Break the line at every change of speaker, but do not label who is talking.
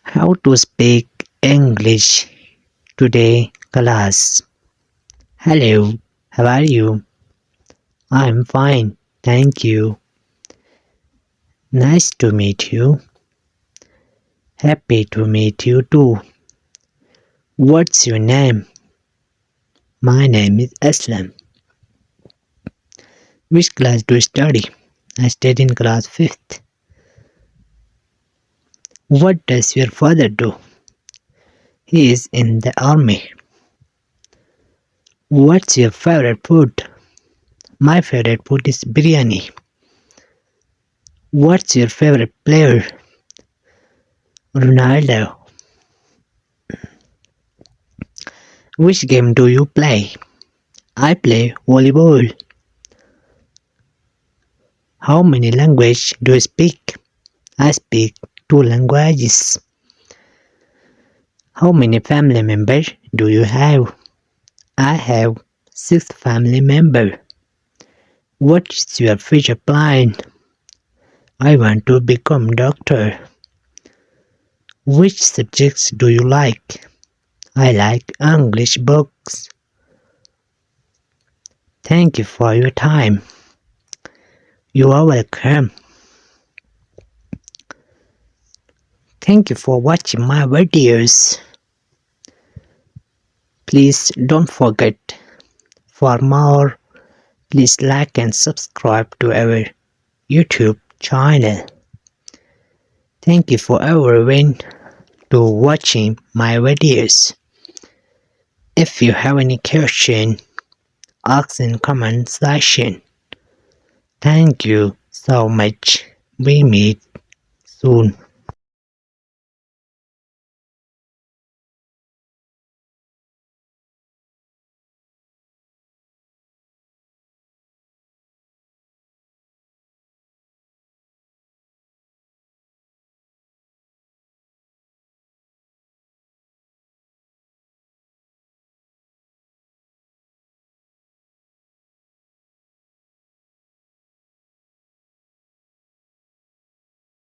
How to speak English today, class. Hello, how are you? I'm fine, thank you. Nice to meet you. Happy to meet you too. What's your name? My name is Aslam. Which class do you study? I study in class 5th. What does your father do? He is in the army. What's your favorite food? My favorite food is biryani. What's your favorite player? Ronaldo. Which game do you play? I play volleyball. How many languages do you speak? I speak 2 languages. How many family members do you have? I have 6 family members. What is your future plan? I want to become doctor. Which subjects do you like? I like English books. Thank you for your time. You are welcome. Thank you for watching my videos. Please don't forget, for more, please like and subscribe to our YouTube channel. Thank you for everyone to watching my videos. If you have any question, ask in comment section. Thank you so much. We meet soon.